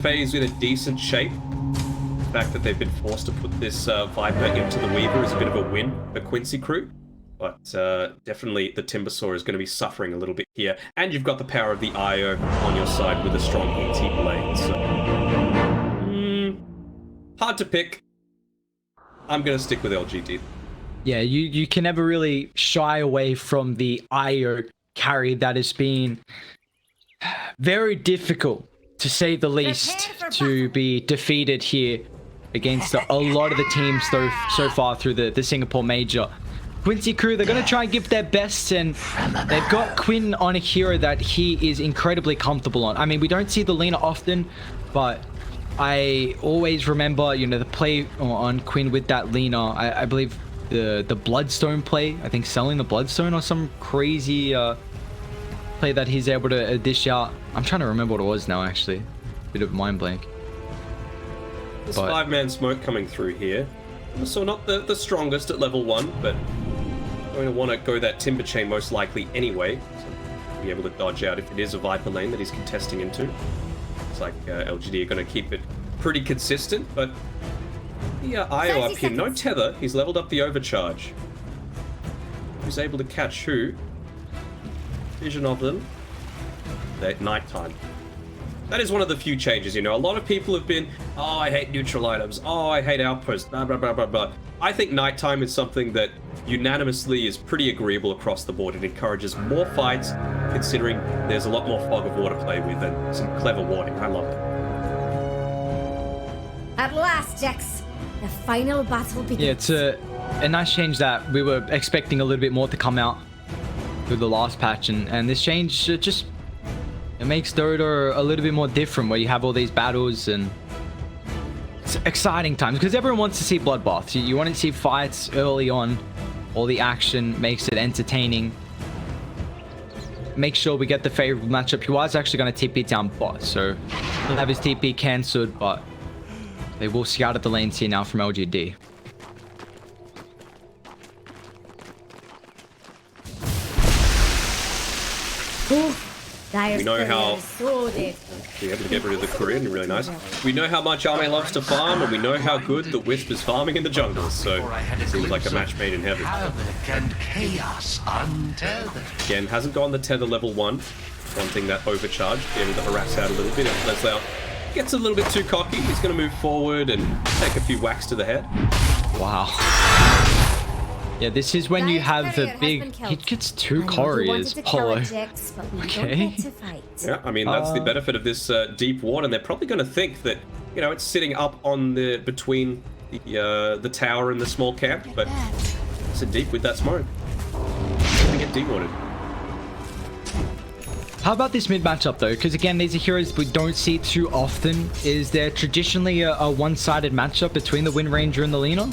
phase in a decent shape. The fact that they've been forced to put this Viper into the Weaver is a bit of a win for Quincy crew. But definitely the Timbersaw is going to be suffering a little bit here. And you've got the power of the IO on your side with a strong ET blade. So, hard to pick. I'm going to stick with LGD. Yeah, you can never really shy away from the IO carry that has been very difficult, to say the least, to be defeated here against a lot of the teams so far through the Singapore Major. Quincy crew, they're going to try and give their best, and they've got Quinn on a hero that he is incredibly comfortable on. I mean, we don't see the Lina often, but I always remember, you know, the play on Quinn with that Lina. I believe the Bloodstone play, I think selling the Bloodstone or some crazy play that he's able to dish out. I'm trying to remember what it was now, actually. Bit of mind blank. There's 5-man smoke coming through here. So not the strongest at level 1, but going to want to go that Timber Chain most likely anyway. So be able to dodge out if it is a Viper lane that he's contesting into. Looks like LGD are going to keep it pretty consistent, but the IO up here, no tether. He's leveled up the overcharge. Who's able to catch who? Vision of them at nighttime. That is one of the few changes, you know. A lot of people have been, oh, I hate neutral items. Oh, I hate outposts. Blah, blah, blah, blah, blah. I think nighttime is something that unanimously is pretty agreeable across the board. It encourages more fights, considering there's a lot more fog of war to play with and some clever warding. I love it. At last, Jax, the final battle begins. Yeah, it's a nice change that we were expecting a little bit more to come out through the last patch, and this change just... it makes Dota a little bit more different, where you have all these battles and it's exciting times because everyone wants to see bloodbaths. You want to see fights early on. All the action makes it entertaining. Make sure we get the favorable matchup. He was actually going to TP down bot, so he'll have his TP cancelled, but they will scout at the lanes here now from LGD. We know how be able to get rid of the Korean, really nice. We know how much Ame loves to farm, and we know how good the Wisp is farming in the jungle. So it seems like a match made in heaven. Again, hasn't gone the tether level 1, wanting that overcharge, be able to harass out a little bit. If Leslie gets a little bit too cocky, he's going to move forward and take a few whacks to the head. Wow. Yeah, this is when you have the big... He gets 2 couriers, Polo. Okay. Yeah, I mean, that's the benefit of this deep ward, and they're probably going to think that, you know, it's sitting up on the... between the tower and the small camp, but it's a deep with that smoke. It's going to get dewarded. How about this mid matchup though? Because again, these are heroes we don't see too often. Is there traditionally a one-sided matchup between the Wind Ranger and the Lina?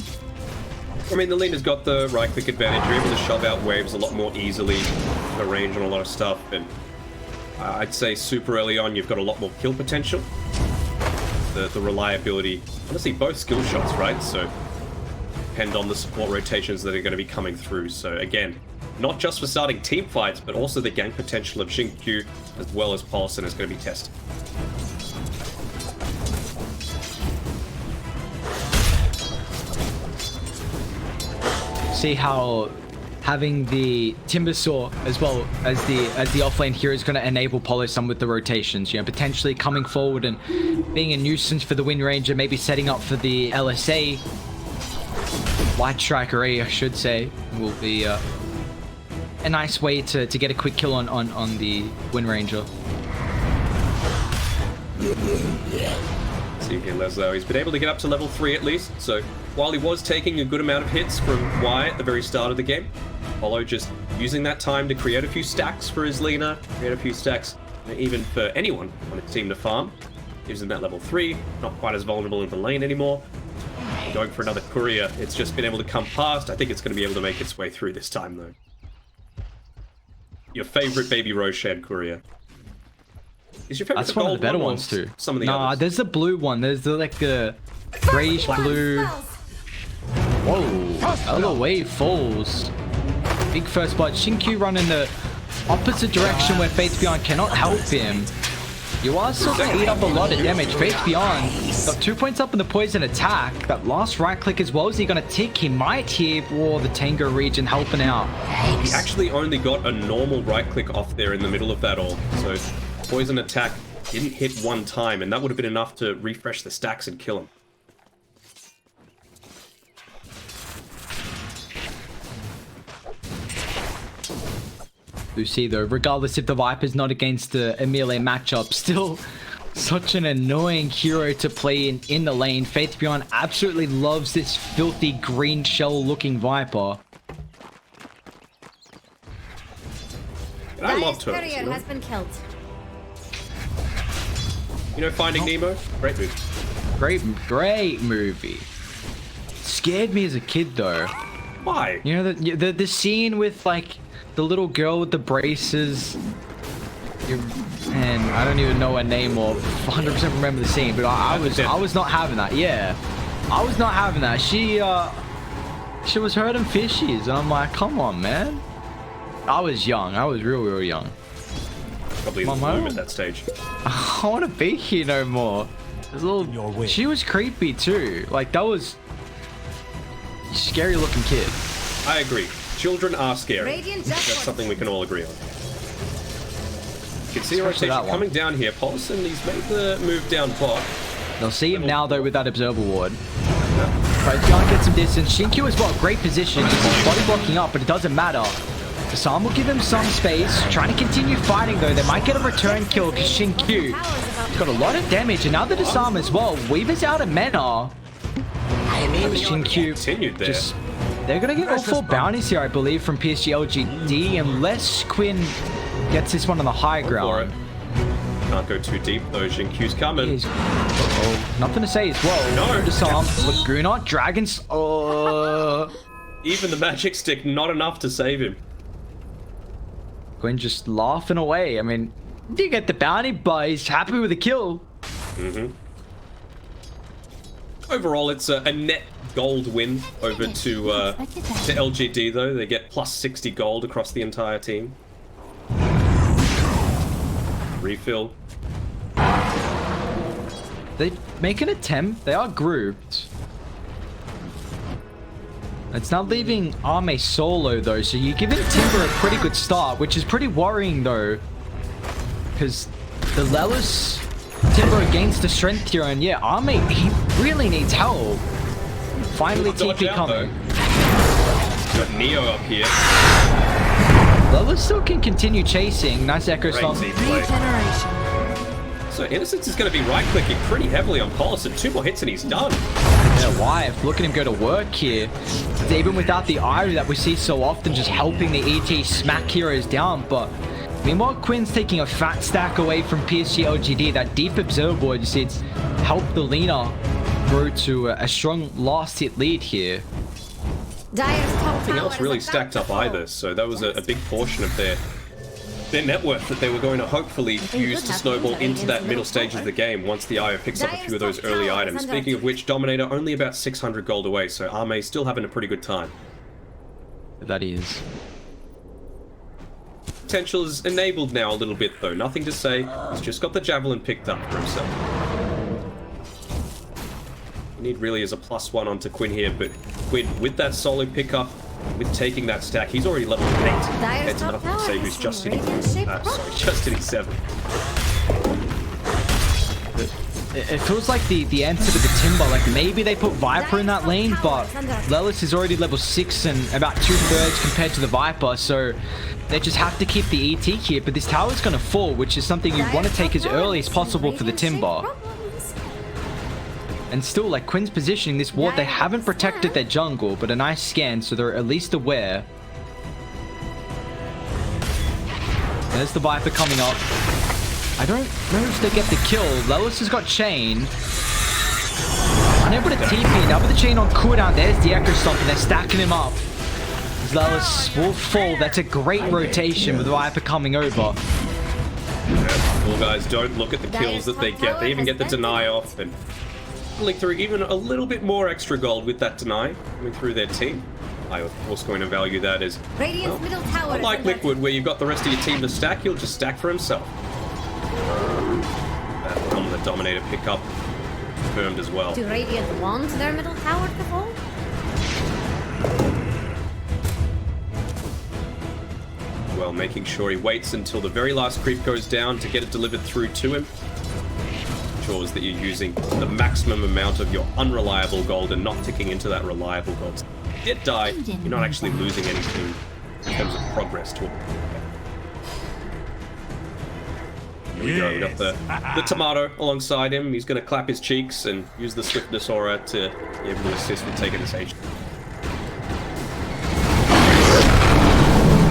I mean, the Lina's got the right-click advantage. You're able to shove out waves a lot more easily, the range on a lot of stuff, and I'd say super early on you've got a lot more kill potential. The reliability, honestly, both skill shots, right? So depend on the support rotations that are going to be coming through. So again, not just for starting team fights, but also the gank potential of Xingqiu as well as Paulson is going to be tested. See how having the Timbersaw as well as the offlane here is going to enable Polo some with the rotations, you know, potentially coming forward and being a nuisance for the Wind Ranger, maybe setting up for the LSA. White Striker A, I should say, will be a nice way to get a quick kill on the Wind Ranger. See here, Leslie, he's been able to get up to level 3 at least, so while he was taking a good amount of hits from Y at the very start of the game, Polo just using that time to create a few stacks for his Lina, create a few stacks even for anyone on his team to farm. Gives him that level 3, not quite as vulnerable in the lane anymore. Going for another courier, it's just been able to come past. I think it's going to be able to make its way through this time though. Your favorite Baby Roshan courier. Is your favorite That's one of the better ones too. Some of the others? There's the blue one. There's the like the grayish blue. Whoa! Other wave falls. Big first blood. Xingqiu running the opposite direction where Faith Beyond cannot help him. You are still going to eat up a lot of damage. Faith Beyond got 2 points up in the poison attack. That last right click as well. Is he going to tick? He might here for the Tango region helping out. He actually only got a normal right click off there in the middle of that all. So poison attack didn't hit one time, and that would have been enough to refresh the stacks and kill him. Lucy, though, regardless if the Viper's not against a melee matchup, still such an annoying hero to play in the lane. Faith Beyond absolutely loves this filthy green shell looking Viper. And I love turtles, you know? has been killed. You know, Finding Nemo? Great movie. Great movie. Scared me as a kid, though. Why? You know, the scene with, like, the little girl with the braces, and I don't even know her name or 100% remember the scene, but I was not having that. Yeah, I was not having that. She was hurting fishies, and I'm like, come on, man. I was young. I was real young. Probably in the bloom at that stage. I want to be here no more. She was creepy too. Like, that was a scary looking kid. I agree. Children are scary. That's something we can all agree on. You can see a rotation coming down here. Paulson, he's made the move down bot. They'll see him now, though, with that observer ward. But he's gonna get some distance. Shinkyu as well, great position. He's body blocking up, but it doesn't matter. Sam will give him some space. Trying to continue fighting, though. They might get a return kill because Shinkyu has got a lot of damage. And now the Disarm as well. Weaver's out of mana. Shinkyu continued there. They're going to get all 4 bounties here, I believe, from PSG.LGD, unless Quinn gets this one on the high ground. Can't go too deep, though. Jinkyu's coming. Nothing to say as well. No. Disarm. Laguna. Dragons. Even the magic stick, not enough to save him. Quinn just laughing away. I mean, he did get the bounty, but he's happy with the kill. Overall, it's a net gold win over to LGD, though. They get plus 60 gold across the entire team. Refill. They make an attempt. They are grouped. It's now leaving Arme solo, though, so you're giving Timber a pretty good start, which is pretty worrying, though, because the Lelis Timber against the strength here, and yeah, Arme, he really needs help. Finally, TP coming. Got Neo up here. Lelis still can continue chasing. Nice Echo Stomp. So Innocence is going to be right-clicking pretty heavily on Paulson. 2 more hits and he's done. Yeah, Wife, look at him go to work here. Even without the Irie that we see so often, just helping the ET smack heroes down. But meanwhile, Quinn's taking a fat stack away from PSG.LGD. That deep observer board, you see, it's helped the Lina grow to a strong last hit lead here. Nothing else really stacked up either, so that was a big portion of their net worth that they were going to hopefully use to snowball into that middle stage of the game once the IO picks up a few of those early items. Speaking of which, Dominator only about 600 gold away, so Arme still having a pretty good time. That is. Potential is enabled now a little bit, though. Nothing to say. He's just got the Javelin picked up for himself. You need really is a +1 onto Quinn here, but Quinn, with that solo pickup, with taking that stack, he's already level 8. That's enough to say who's just hitting, just hitting 7. It feels like the answer to the Timber, like maybe they put Viper in that lane, but Lelis is already level 6 and about 2/3 compared to the Viper, so they just have to keep the ET here. But this tower's going to fall, which is something you want to take as early as possible for the Timber. And still, like, Quinn's positioning this ward, they haven't protected their jungle, but a nice scan, so they're at least aware. There's the Viper coming up. I don't know if they get the kill. Lelis has got chain. Unable to TP. Now with the chain on cooldown, there's the Echo Stomp, and they're stacking him up. Lelis will fall. That's a great rotation with the Viper coming over. Yeah, cool guys don't look at the kills that they get. They even get the deny off, and pulling through even a little bit more extra gold with that deny coming through their team. I of course going to value that as, well, unlike Liquid, where you've got the rest of your team to stack, he'll just stack for himself. That will come the Dominator pickup confirmed as well. Do Radiant want their middle tower to fall? Well, making sure he waits until the very last creep goes down to get it delivered through to him. Ensures that you're using the maximum amount of your unreliable gold and not ticking into that reliable gold. If you did die, you're not actually losing anything in terms of progress to it. Here we go, we got the tomato alongside him. He's going to clap his cheeks and use the swiftness aura to be able to assist with taking this H.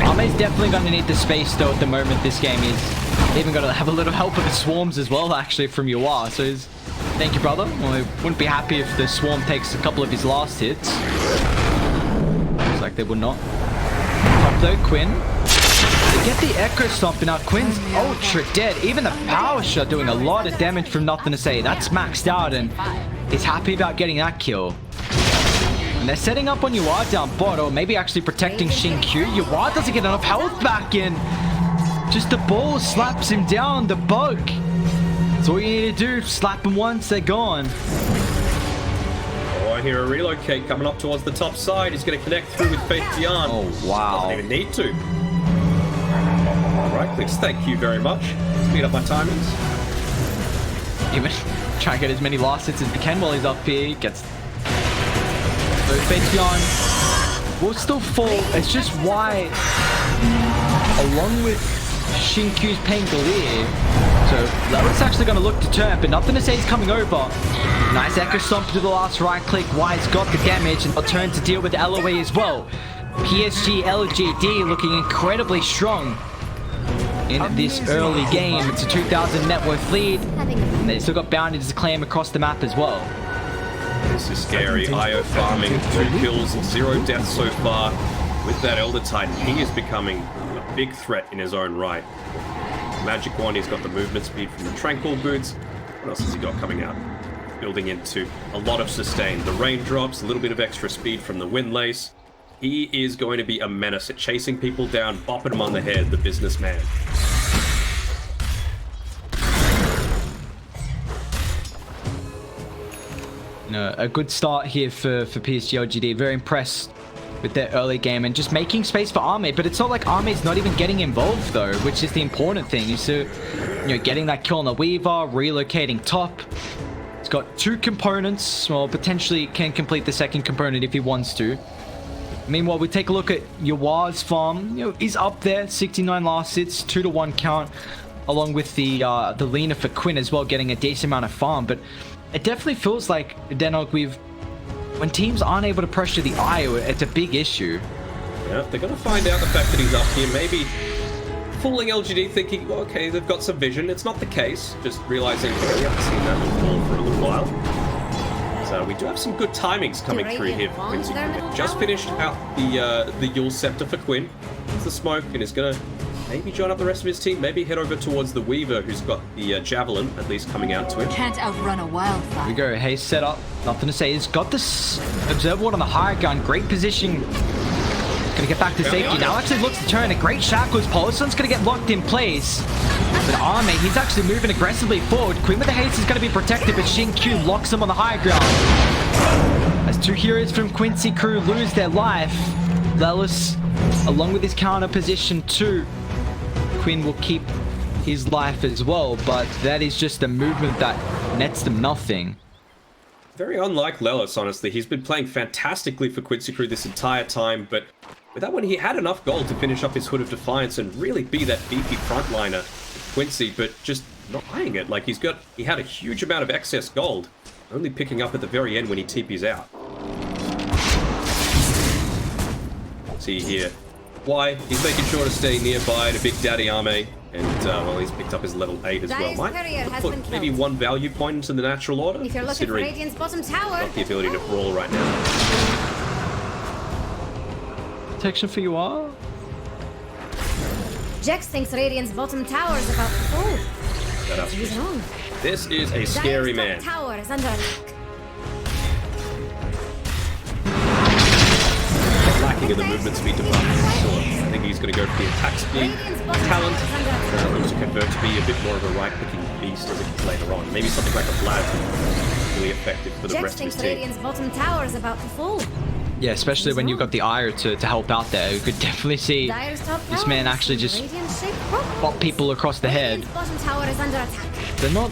Arme's definitely going to need the space though at the moment this game. He's even got to have a little help with the swarms as well actually from Yuar. So thank you, brother. Well, I wouldn't be happy if the swarm takes a couple of his last hits. Looks like they would not. Top though, Quinn. They get the Echo Stomp, and now Quinn's ultra dead. Even the Power Shot doing a lot of damage from Nothing to Say. That's maxed out, and he's happy about getting that kill. And they're setting up on Yuar down bot, or maybe actually protecting Xin-Q. Yuar doesn't get enough health back in. Just the ball slaps him down, the bug. That's all you need to do. Slap him once, they're gone. Oh, I hear a relocate coming up towards the top side. He's going to connect through with Faith Beyond. Oh, wow. Doesn't even need to. Right clicks, thank you very much. Speed up my timings. Even try and get as many last hits as he can while he's up here. Gets Faith will still fall. It's just why, along with Xin-Q's Pangolier, so Lelis actually going to look to turn, but Nothing to Say is coming over. Nice Echo Stomp to the last right click. Why's got the damage, and they'll turn to deal with LOA as well. PSG.LGD looking incredibly strong in this early game. It's a 2,000 net worth lead, and they still got bounties to claim across the map as well. This is scary. IO farming, 2 kills, 0 deaths so far. With that Elder Titan, he is becoming a big threat in his own right. Magic Wand, he's got the movement speed from the Tranquil Boots. What else has he got coming out? Building into a lot of sustain. The raindrops, a little bit of extra speed from the Windlace. He is going to be a menace at chasing people down, bopping them on the head, the businessman. You know, a good start here for PSG.LGD. Very impressed with their early game and just making space for Arme. But it's not like Arme's not even getting involved though, which is the important thing. You see, getting that kill on the Weaver, relocating top. It's got 2 components, well, potentially can complete the second component if he wants to. Meanwhile, we take a look at Yuar's farm. He's up there, 69 last hits, 2-to-1 count, along with the leaner for Quinn as well, getting a decent amount of farm. But it definitely feels like, Denog, when teams aren't able to pressure the IO, it's a big issue. Yeah, they're going to find out the fact that he's up here, maybe fooling LGD, thinking, well, okay, they've got some vision. It's not the case, just realizing, we haven't seen that before for a little while. So we do have some good timings coming through here for Quincy. Just finished out the Yule Scepter for Quinn. It's the smoke, and is going to maybe join up the rest of his team. Maybe head over towards the Weaver, who's got the Javelin, at least coming out to him. Can't outrun a wildfire. Here we go. Hayes set up. Nothing to say. He's got this Observer Ward on the high gun. Great position. Gonna get back to safety. Now actually looks to turn. A great shackles. Polison's gonna get locked in place. But Arme, he's actually moving aggressively forward. Queen with the haste is gonna be protected, but Xin-Q locks him on the high ground. As 2 heroes from Quincy crew lose their life, Lelis, along with his counter position 2, Quinn will keep his life as well, but that is just a movement that nets them nothing. Very unlike Lelis, honestly. He's been playing fantastically for Quincy crew this entire time, but with that one, he had enough gold to finish up his Hood of Defiance and really be that beefy frontliner for Quincy, but just not eyeing it. Like, he had a huge amount of excess gold, only picking up at the very end when he TP's out. See here why he's making sure to stay nearby to Big Daddy Arme, and well, he's picked up his level 8 as well. Might put maybe 1 value point into the natural order, If you're looking for considering Radiant's bottom tower, got the ability to brawl right now. Protection for Yuar. Jax thinks Radiant's bottom tower is about to fall. Shut up. He's wrong. This is a scary Dire's man. top tower is under attack. Lacking in the movement speed department for sure. I think he's going to go for the attack speed Radiant's bottom talent. tower is under attack. Looks to convert to be a bit more of a right-clicking beast as it gets later on. Maybe something like a Vlad is really effective for the Jax rest of his thinks team. Radiant's bottom tower is about to fall. Yeah, especially when you've got the Ire to help out there. You could definitely see Dire's top this tower man has actually some just Radiant-shaped problems. pop people across the head. Radiant's bottom tower is under attack. They're not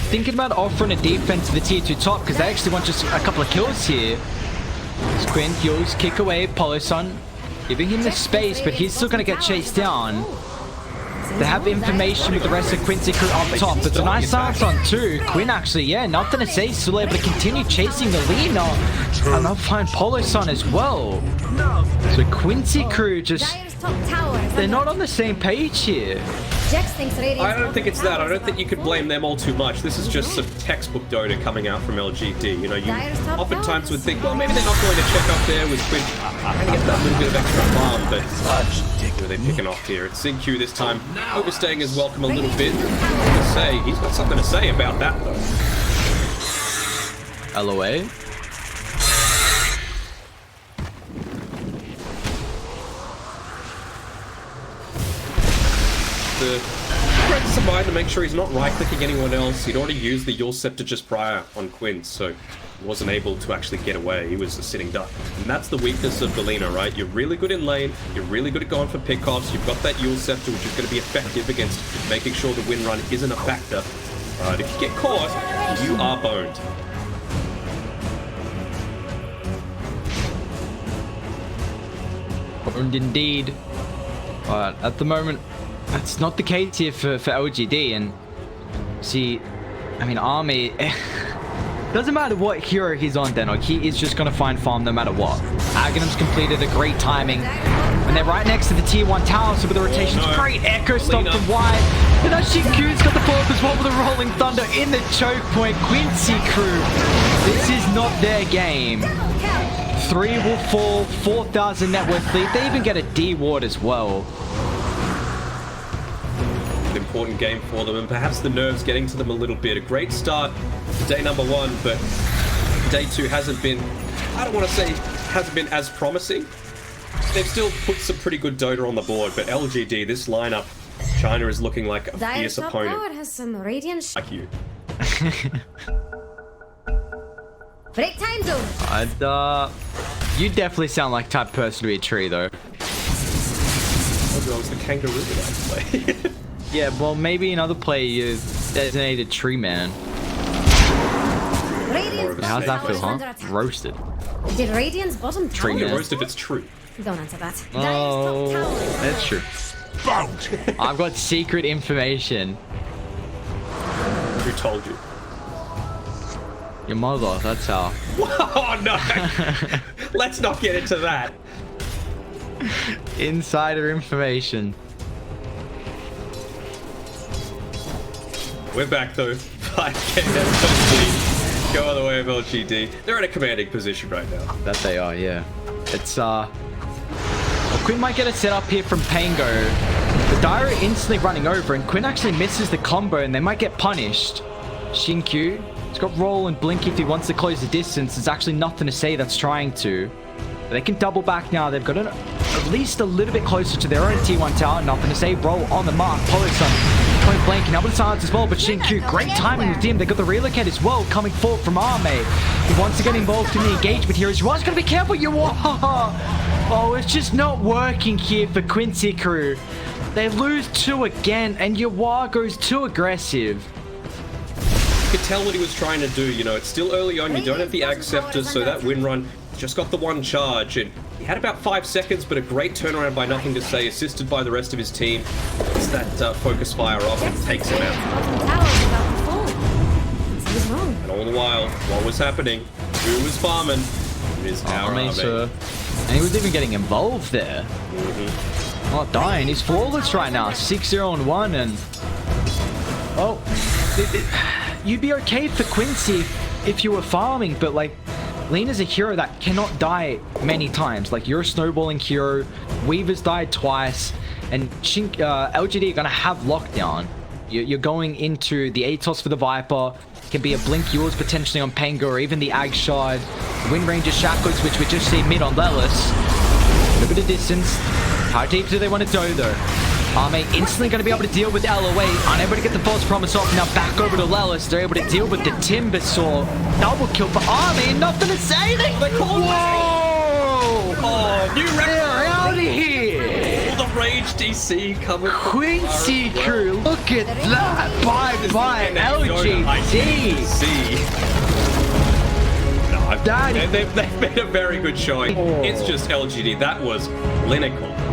thinking about offering a defense to the tier 2 top because they actually want just a couple of kills here. As Quinn heals, kick away, Poloson, giving him the space, but he's still going to get chased down. They have information with the rest of Quincy crew up top. It's a nice silence on 2. Quinn actually, yeah, nothing to say. Still able to continue chasing the Lina. And they'll find Poloson as well. So Quincy crew just, Dire's top tower is they're under not on the same page here. Jax thinks Radiant's I don't bottom think it's that. I tower don't is think you about could to blame fall. them all too much. This is just some textbook Dota coming out from LGD. You know, you oftentimes would think, well, maybe they're not going to check up there with Quinn. I'm going to get that little bit of extra farm, but who are they picking off here? It's Q this time, overstaying his welcome a little bit. He's got something to say about that, though. LOA. The presence of mind to make sure he's not right-clicking anyone else. He'd already used the Yule Scepter just prior on Quinn, so he wasn't able to actually get away. He was a sitting duck. And that's the weakness of Belina, right? You're really good in lane, you're really good at going for pickoffs, you've got that Yule Scepter, which is going to be effective against making sure the win run isn't a factor. But if you get caught, you are boned. Boned indeed. But at the moment, that's not the case here for LGD. And see, I mean, Army, doesn't matter what hero he's on, Denok, he is just going to find farm no matter what. Aghanim's completed a great timing. And they're right next to the tier 1 tower, so with the rotations, great echo stomp from Wide. And Q's got the follow-up as well with the Rolling Thunder in the choke point. Quincy crew, this is not their game. 3 will fall, 4,000 net worth lead. They even get a D ward as well. An important game for them, and perhaps the nerves getting to them a little bit. A great start to day number 1, but day 2 hasn't been, I don't want to say hasn't been as promising. They've still put some pretty good Dota on the board, but LGD, this lineup, China is looking like a Dire's fierce top opponent. tower has some Radiant Like you. break time zone. You definitely sound like type of person to be a tree, though. I was the kangaroo that I play. Yeah, well, maybe another player you designated tree man. Radiant's Yeah, how's bottom that tower feel, is huh? under attack. Roasted. Did Radiant's bottom tower? Tree man. Roast if it's true. Don't answer that. Oh, Dire's top tower is that's true. I've got secret information. Who told you? Your mother, that's how. Oh no! Let's not get into that. Insider information. We're back though. 5k lead. Go on the way of LGD. They're in a commanding position right now. That they are, yeah. It's, well, Quinn might get a set up here from Pango. The Dire are instantly running over, and Quinn actually misses the combo, and they might get punished. Q, he's got roll and blink if he wants to close the distance. There's actually nothing to say that's trying to. But they can double back now. They've got at least a little bit closer to their own T1 tower. Nothing to say. Roll on the mark. Poloson point blank and able to silence as well. But Q, great timing with him. They got the relocate as well coming forward from Arme. He wants to get involved in the engagement here. As you are going to be careful. You are. Oh, it's just not working here for Quincy crew. They lose 2 again, and Yawar goes too aggressive. You could tell what he was trying to do, you know, it's still early on, you don't have the Ag Scepter, so that win run just got the 1 charge, and he had about 5 seconds, but a great turnaround by Nothing to Say, assisted by the rest of his team. It's that focus fire off and takes him out. tower is about to fall. He's wrong. And all the while, what was happening? Who was farming? It is our Arme, Arme. sir. And he was even getting involved there. Not dying. He's flawless right now. 6-0-1, and oh, you'd be okay for Quincy if you were farming, but like, Lena's a hero that cannot die many times. Like, you're a snowballing hero. Weaver's died twice, and LGD are gonna have lockdown. You're going into the ATOS for the Viper. Can be a blink yours potentially on Pango, or even the Ag Shard. Wind Ranger Shackles, which we just see mid on Lelis. A bit of distance. How deep do they want to go though? Arme instantly going to be able to deal with LOA. Unable to get the false promise off. Now back over to Lelis. They're able to deal with the Timber Saw. Double kill for Arme. Nothing to say. They call Whoa! Oh, new record. They're out of here. All the Rage DC coming from Quincy crew. Look at that. Bye-bye, LGD. They've made a very good showing. It's just LGD. That was clinical.